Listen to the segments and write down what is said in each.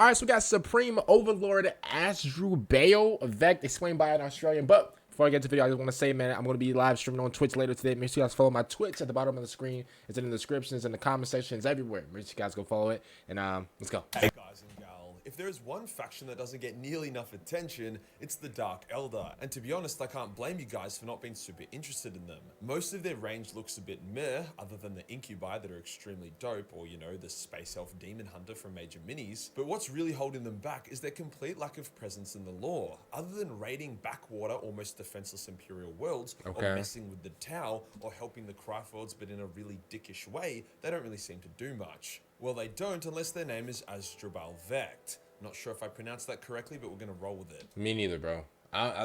All right, so we got Supreme Overlord Asdrubael, Vect, explained by an Australian. But before I get to the video, I just want to say, man, I'm going to be live streaming on Twitch later today. Make sure you guys follow my Twitch at the bottom of the screen. It's in the descriptions, in the comment sections, everywhere. Make sure you guys go follow it. And let's go. Hey guys and gal, if there is one faction that doesn't get nearly enough attention, it's the Dark Eldar. And to be honest, I can't blame you guys for not being super interested in them. Most of their range looks a bit meh, other than the Incubi that are extremely dope, or you know, the Space Elf Demon Hunter from Major Minis. But what's really holding them back is their complete lack of presence in the lore. Other than raiding backwater, almost defenseless Imperial worlds, or messing with the Tau, or helping the Cryfords but in a really dickish way, they don't really seem to do much. Well, they don't unless their name is Asdrubael Vect. Not sure if I pronounced that correctly, but we're gonna roll with it. Me neither, bro.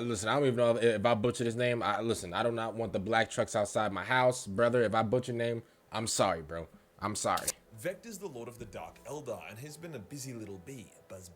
Listen, I don't even know if I butchered his name. Listen, I do not want the black trucks outside my house, brother. If I butcher your name, I'm sorry, bro. I'm sorry. Vect is the Lord of the Dark Eldar, and has been a busy little bee, buzz,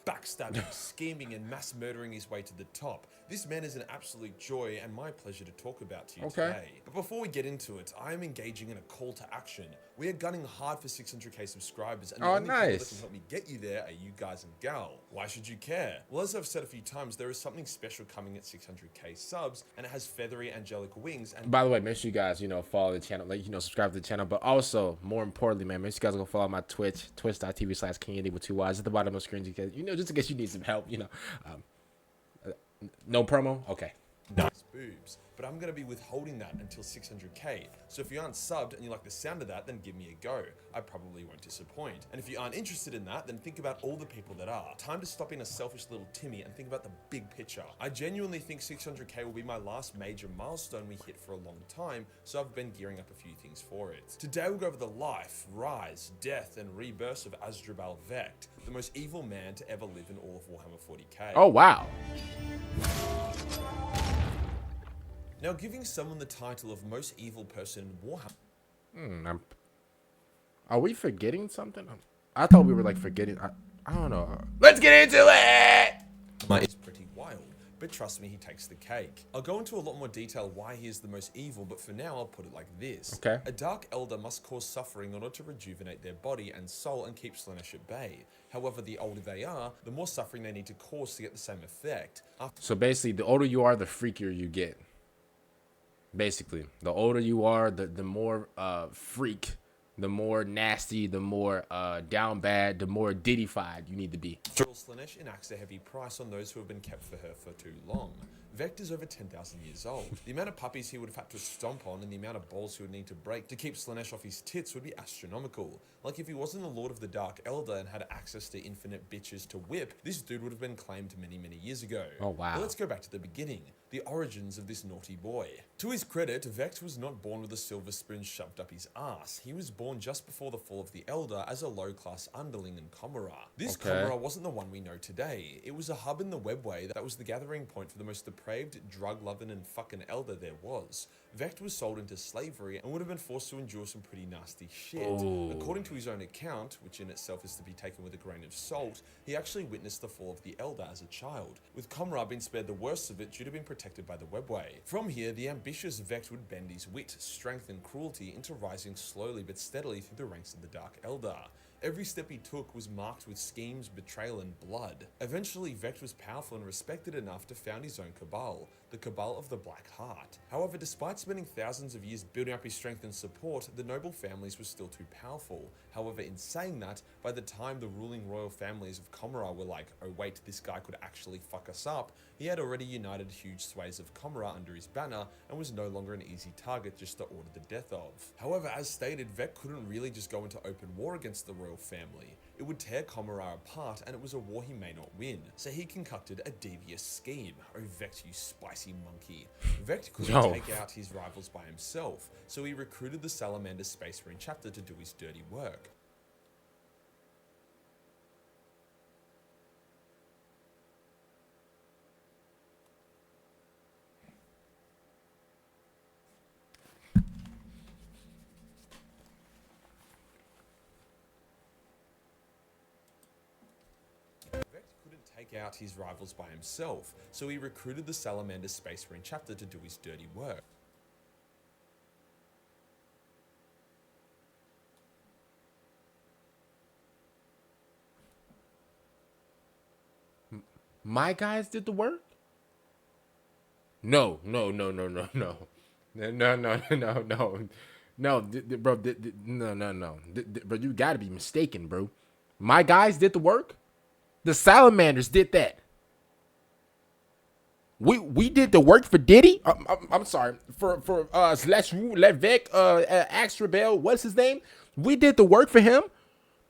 backstabbing, scheming, and mass murdering his way to the top. This man is an absolute joy and my pleasure to talk about to you today. But before we get into it, I am engaging in a call to action. We are gunning hard for 600k subscribers, and the only people that can help me get you there are you guys and gal. Why should you care? Well, as I've said a few times, there is something special coming at 600k subs, and it has feathery angelic wings. And by the way, make sure you guys, follow the channel, subscribe to the channel, but also, more importantly, man, make sure you guys go follow my Twitch, twitch.tv/KingAndy with 2 Y's at the bottom of the screen, because, just in case you need some help, no promo? Okay. Nice boobs. But I'm going to be withholding that until 600k. So if you aren't subbed and you like the sound of that, then give me a go. I probably won't disappoint. And if you aren't interested in that, then think about all the people that are. Time to stop being a selfish little Timmy and think about the big picture. I genuinely think 600k will be my last major milestone we hit for a long time, so I've been gearing up a few things for it. Today we'll go over the life, rise, death, and rebirth of Asdrubael Vect, the most evil man to ever live in all of Warhammer 40k. Oh, wow. Now, giving someone the title of most evil person in Warhammer... Are we forgetting something? I thought we were, forgetting... I don't know. Let's get into it! It's pretty wild, but trust me, he takes the cake. I'll go into a lot more detail why he is the most evil, but for now, I'll put it like this. Okay. A Dark Eldar must cause suffering in order to rejuvenate their body and soul and keep Slaanesh at bay. However, the older they are, the more suffering they need to cause to get the same effect. So basically, the older you are, the freakier you get. Basically, the older you are, the more freak, the more nasty, the more down bad, the more diddyfied you need to be. Slaanesh enacts a heavy price on those who have been kept for her for too long. Vect is over 10,000 years old. The amount of puppies he would have had to stomp on and the amount of balls he would need to break to keep Slaanesh off his tits would be astronomical. Like if he wasn't the Lord of the Dark Eldar and had access to infinite bitches to whip, this dude would have been claimed many years ago. Oh wow. But let's go back to the beginning. The origins of this naughty boy. To his credit, Vect was not born with a silver spoon shoved up his ass. He was born just before the fall of the Eldar as a low-class underling in Khorne. This Khorne wasn't the one we know today. It was a hub in the webway that was the gathering point for the most depraved, drug-loving and fucking Eldar there was. Vect was sold into slavery and would have been forced to endure some pretty nasty shit. According to his own account, which in itself is to be taken with a grain of salt, he actually witnessed the fall of the Eldar as a child, with Khorne being spared the worst of it due to being protected by the webway. From here, the ambitious Vect would bend his wit, strength and cruelty into rising slowly but steadily through the ranks of the Dark Eldar. Every step he took was marked with schemes, betrayal, and blood. Eventually, Vect was powerful and respected enough to found his own cabal, the Cabal of the Black Heart. However, despite spending thousands of years building up his strength and support, the noble families were still too powerful. However, in saying that, by the time the ruling royal families of Khorne were like, oh wait, this guy could actually fuck us up, he had already united huge swathes of Khorne under his banner and was no longer an easy target just to order the death of. However, as stated, Vect couldn't really just go into open war against the royal family. It would tear Khorne apart, and it was a war he may not win. So he concocted a devious scheme. Oh Vect, you spicy monkey. Vect couldn't take out his rivals by himself, so he recruited the Salamander Space Marine chapter to do his dirty work. Take out his rivals by himself, so he recruited the Salamander Space Marine chapter to do his dirty work. My guys did the work? No, no, no, no, no, no. No, no, no, no, no. No, bro, no, no, no. Bro, you gotta be mistaken, bro. My guys did the work? The Salamanders did that. We did the work for Diddy. I'm sorry for Vect, Asdrubael. What's his name? We did the work for him.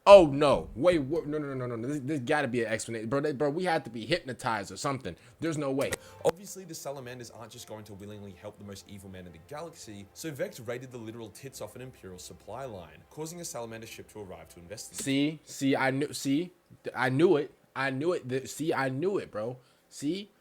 Oh no! Wait, what? No, no, no, no, no. There's got to be an explanation, bro. We had to be hypnotized or something. There's no way. Obviously, the Salamanders aren't just going to willingly help the most evil man in the galaxy, so Vect raided the literal tits off an Imperial supply line, causing a Salamander ship to arrive to investigate. See, I knew. See, I knew it. I knew it. See, I knew it, bro. See.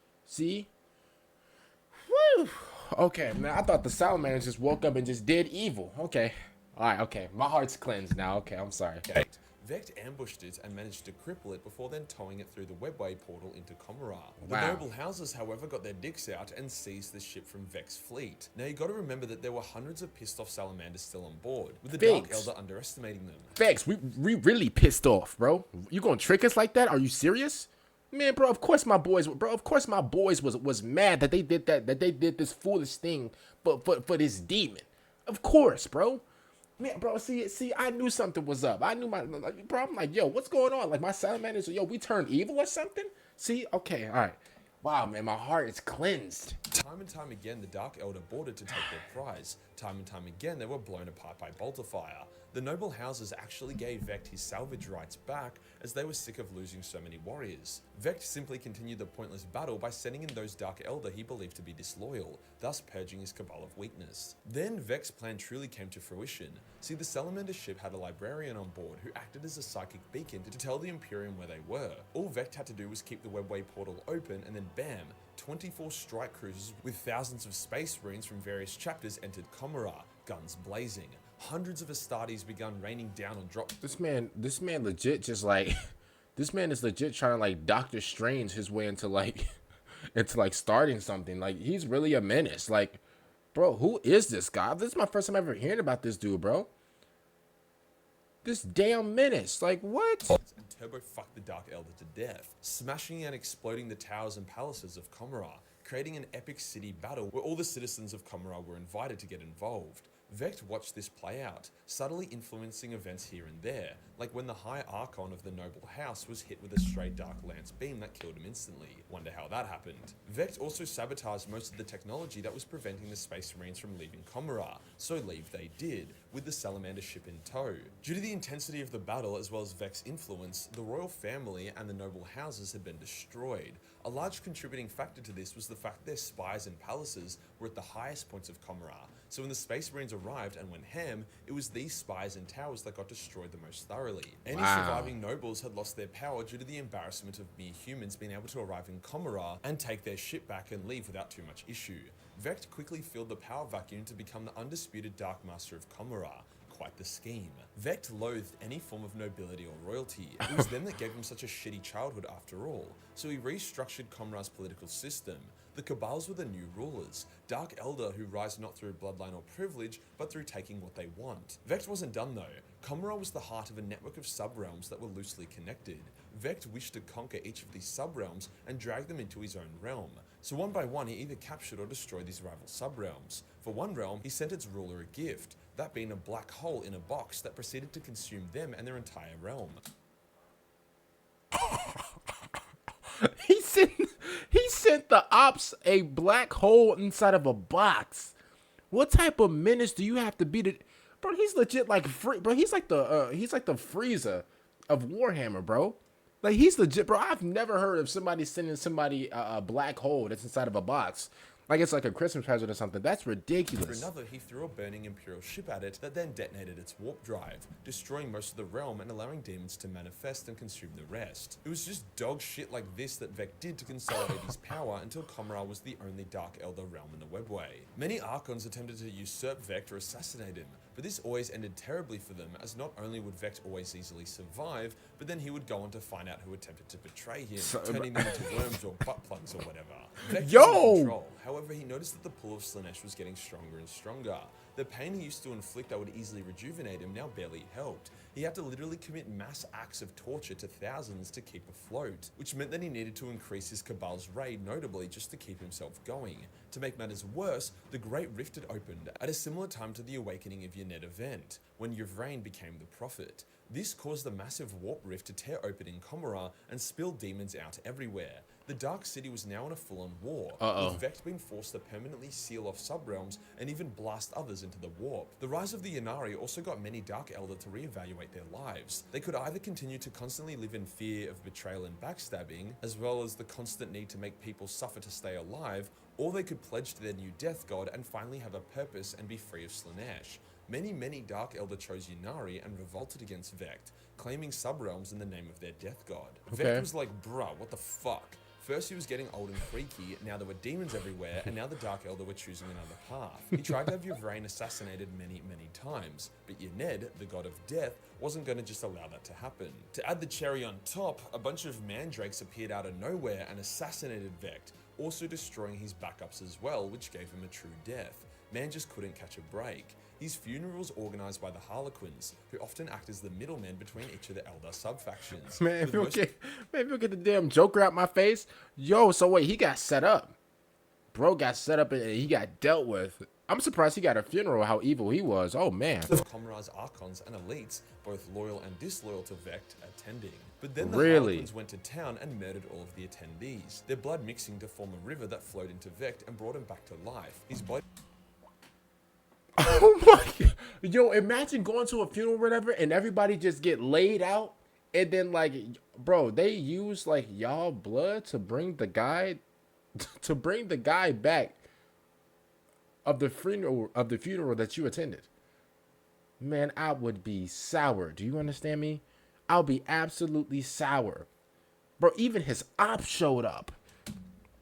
Woo. Okay, man. I thought the Salamanders just woke up and just did evil. Okay. All right. Okay. My heart's cleansed now. Okay. I'm sorry. Okay. Vect ambushed it and managed to cripple it before then towing it through the webway portal into Commorragh. The Wow. noble houses, however, got their dicks out and seized the ship from Vect's fleet. Now you got to remember that there were hundreds of pissed off Salamanders still on board, with the Dark Vex. Eldar underestimating them. Vex, we really pissed off, bro. You gonna trick us like that? Are you serious? Man, bro, of course my boys was mad that they did that they did this foolish thing for this demon. Of course, bro. Man, bro, see, I knew something was up. I knew bro, I'm like, yo, what's going on? Like, my salamanders, yo, we turned evil or something? See, okay, all right. Wow, man, my heart is cleansed. Time and time again, the Dark Eldar boarded to take their prize. Time and time again, they were blown apart by bolter fire. The noble houses actually gave Vect his salvage rights back, as they were sick of losing so many warriors. Vect simply continued the pointless battle by sending in those Dark Eldar he believed to be disloyal, thus purging his cabal of weakness. Then Vect's plan truly came to fruition. See, the Salamander ship had a librarian on board who acted as a psychic beacon to tell the Imperium where they were. All Vect had to do was keep the webway portal open, and then bam, 24 strike cruisers with thousands of space marines from various chapters entered Commorragh, guns blazing. Hundreds of Astartes began raining down on drop. This man legit just like, this man is legit trying to like Doctor Strange his way into like, starting something. Like, he's really a menace. Like, bro, who is this guy? This is my first time ever hearing about this dude, bro. This damn menace. Like, what? And turbo fucked the Dark Eldar to death, smashing and exploding the towers and palaces of Commorragh, creating an epic city battle where all the citizens of Commorragh were invited to get involved. Vect watched this play out, subtly influencing events here and there, like when the High Archon of the noble house was hit with a stray Dark Lance beam that killed him instantly. Wonder how that happened. Vect also sabotaged most of the technology that was preventing the Space Marines from leaving Commorragh, so leave they did, with the Salamander ship in tow. Due to the intensity of the battle as well as Vect's influence, the royal family and the noble houses had been destroyed. A large contributing factor to this was the fact their spires and palaces were at the highest points of Commorragh, so when the Space Marines arrived and went ham, it was these spires and towers that got destroyed the most thoroughly. Any surviving nobles had lost their power due to the embarrassment of mere humans being able to arrive in Commorragh and take their ship back and leave without too much issue. Vect quickly filled the power vacuum to become the undisputed Dark Master of Commorragh. Quite the scheme. Vect loathed any form of nobility or royalty. It was them that gave him such a shitty childhood after all, so he restructured Commorragh's political system. The Cabals were the new rulers, Dark Eldar who rise not through bloodline or privilege, but through taking what they want. Vect wasn't done though. Commorragh was the heart of a network of sub-realms that were loosely connected. Vect wished to conquer each of these sub-realms and drag them into his own realm. So one by one he either captured or destroyed these rival sub-realms. For one realm, he sent its ruler a gift, that being a black hole in a box that proceeded to consume them and their entire realm. He sent the ops a black hole inside of a box. What type of menace do you have to be to, bro? He's legit like bro. He's like the Frieza of Warhammer, bro. Like, he's legit, bro. I've never heard of somebody sending somebody a black hole that's inside of a box. Like it's like a Christmas present or something. That's ridiculous. For another, he threw a burning Imperial ship at it that then detonated its warp drive, destroying most of the realm and allowing demons to manifest and consume the rest. It was just dog shit like this that Vect did to consolidate his power until Commorragh was the only Dark Eldar realm in the webway. Many Archons attempted to usurp Vect or assassinate him, but this always ended terribly for them, as not only would Vect always easily survive, but then he would go on to find out who attempted to betray him, turning them into worms or butt plugs or whatever. Vect was in control. However, he noticed that the pull of Slaanesh was getting stronger and stronger. The pain he used to inflict that would easily rejuvenate him now barely helped. He had to literally commit mass acts of torture to thousands to keep afloat, which meant that he needed to increase his Cabal's raid notably just to keep himself going. To make matters worse, the Great Rift had opened at a similar time to the Awakening of Yned event, when Yvraine became the Prophet. This caused the massive warp rift to tear open in Commorragh and spill demons out everywhere. The Dark City was now in a full-on war, with Vect being forced to permanently seal off subrealms and even blast others into the warp. The rise of the Ynnari also got many Dark Eldar to reevaluate their lives. They could either continue to constantly live in fear of betrayal and backstabbing, as well as the constant need to make people suffer to stay alive, or they could pledge to their new death god and finally have a purpose and be free of Slaanesh. Many Dark Eldar chose Ynnari and revolted against Vect, claiming subrealms in the name of their death god. Vect was like, bruh, what the fuck? First he was getting old and freaky, now there were demons everywhere, and now the Dark Eldar were choosing another path. He tried to have Yvraine assassinated many times, but Yned, the god of death, wasn't going to just allow that to happen. To add the cherry on top, a bunch of mandrakes appeared out of nowhere and assassinated Vect, also destroying his backups as well, which gave him a true death. Man just couldn't catch a break. His funeral was organised by the Harlequins, who often act as the middlemen between each of the Eldar sub-factions. Man, if you get the damn Joker out my face. Yo, so wait, he got set up. Bro got set up and he got dealt with. I'm surprised he got a funeral, how evil he was. Oh, man. Commorragh's Archons and Elites, both loyal and disloyal to Vect, attending. But then the Harlequins went to town and murdered all of the attendees, their blood mixing to form a river that flowed into Vect and brought him back to life. His body... Oh my God. Yo, imagine going to a funeral or whatever and everybody just get laid out and then like, bro, they use like y'all blood to bring the guy back of the funeral that you attended. Man, I would be sour. Do you understand me? I'll be absolutely sour. Bro, even his op showed up.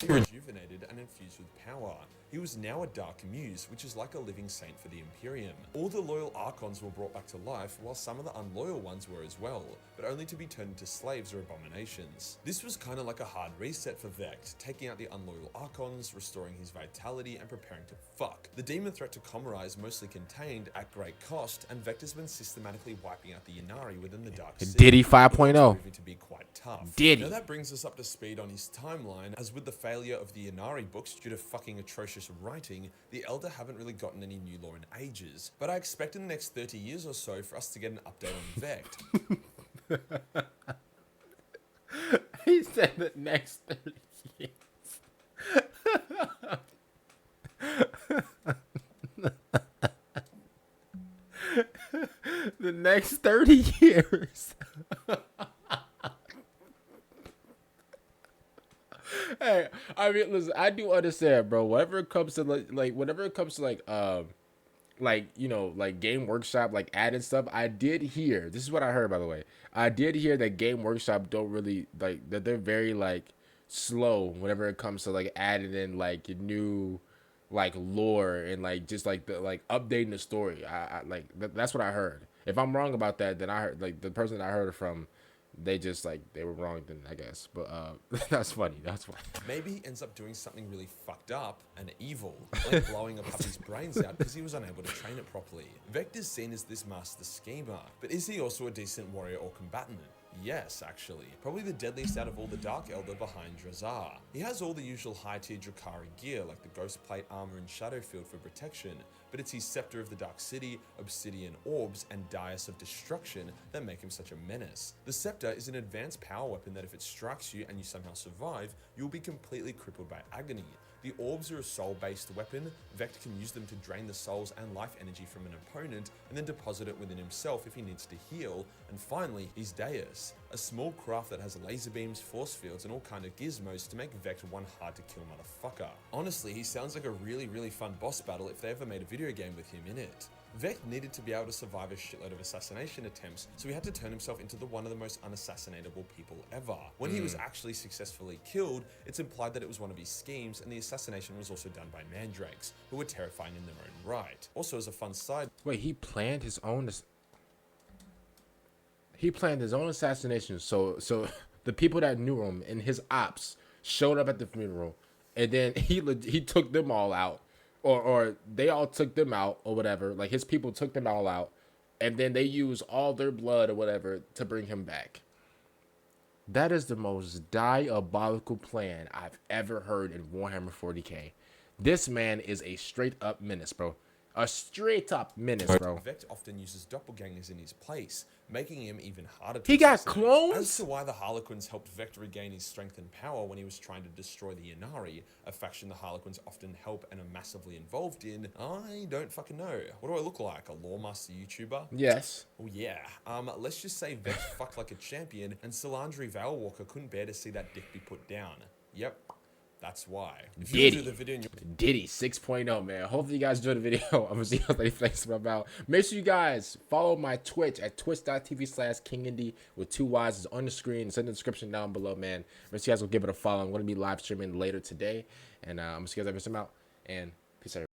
Rejuvenated and infused with power. He was now a Dark Muse, which is like a living saint for the Imperium. All the loyal Archons were brought back to life, while some of the unloyal ones were as well, but only to be turned into slaves or abominations. This was kind of like a hard reset for Vect, taking out the unloyal Archons, restoring his vitality, and preparing to fuck. The demon threat to Commorragh is mostly contained at great cost, and Vect has been systematically wiping out the Ynnari within the Dark City. Diddy 5.0. Proving to be quite tough. Diddy. Now that brings us up to speed on his timeline, as with the failure of the Ynnari books due to fucking atrocious writing, the Eldar haven't really gotten any new lore in ages, but I expect in the next 30 years or so for us to get an update on Vect. He said the next 30 years. The next 30 years. Hey, I mean, listen, I do understand, bro. Whenever it comes to whenever it comes to you know, like Game Workshop, like adding stuff, I did hear. This is what I heard, by the way. I did hear that Game Workshop don't really like that. They're very like slow whenever it comes to like adding in like new like lore and like just like the like updating the story. I like that's what I heard. If I'm wrong about that, then I heard like the person I heard it from. They just like they were wrong then, I guess, but that's funny. That's funny. Maybe he ends up doing something really fucked up and evil, like blowing a puppy's brains out because he was unable to train it properly. Vect is seen as this master schemer, but is he also a decent warrior or combatant? Yes, actually. Probably the deadliest out of all the Dark Eldar behind Drazar. He has all the usual high-tier Drakari gear like the Ghost Plate armor and Shadow Field for protection, but it's his Scepter of the Dark City, Obsidian Orbs, and Dais of Destruction that make him such a menace. The Scepter is an advanced power weapon that if it strikes you and you somehow survive, you'll be completely crippled by agony. The orbs are a soul-based weapon. Vect can use them to drain the souls and life energy from an opponent and then deposit it within himself if he needs to heal. And finally, his Dais, a small craft that has laser beams, force fields, and all kind of gizmos to make Vect one hard-to-kill motherfucker. Honestly, he sounds like a really fun boss battle if they ever made a video game with him in it. Vect needed to be able to survive a shitload of assassination attempts, so he had to turn himself into one of the most unassassinatable people ever. When he was actually successfully killed, it's implied that it was one of his schemes, and the assassination was also done by mandrakes, who were terrifying in their own right. Also, as a fun side... Wait, he planned his own... He planned his own assassination, so the people that knew him and his ops showed up at the funeral, and then he took them all out. or they all took them out or whatever. Like his people took them all out, and then they use all their blood or whatever to bring him back. That is the most diabolical plan I've ever heard in Warhammer 40k. This man is a straight up menace, bro. A straight up menace, bro. Vect often uses doppelgangers in his place, making him even harder to He got assassinate. clones? As to why the Harlequins helped Vect regain his strength and power when he was trying to destroy the Inari, a faction the Harlequins often help and are massively involved in, I don't fucking know. What do I look like, a lawmaster YouTuber? Yes. Oh yeah, let's just say Vect fucked like a champion, and Salandri Valewalker couldn't bear to see that dick be put down. Yep. That's why. If you do the video Diddy 6.0, man. Hopefully you guys enjoyed the video. I'm going to see how they flex about. Make sure you guys follow my Twitch at twitch.tv/KingIndy with 2 Y's. It's on the screen. It's in the description down below, man. Make sure you guys will give it a follow. I'm going to be live streaming later today. And I'm going to see you guys every time out. And peace out.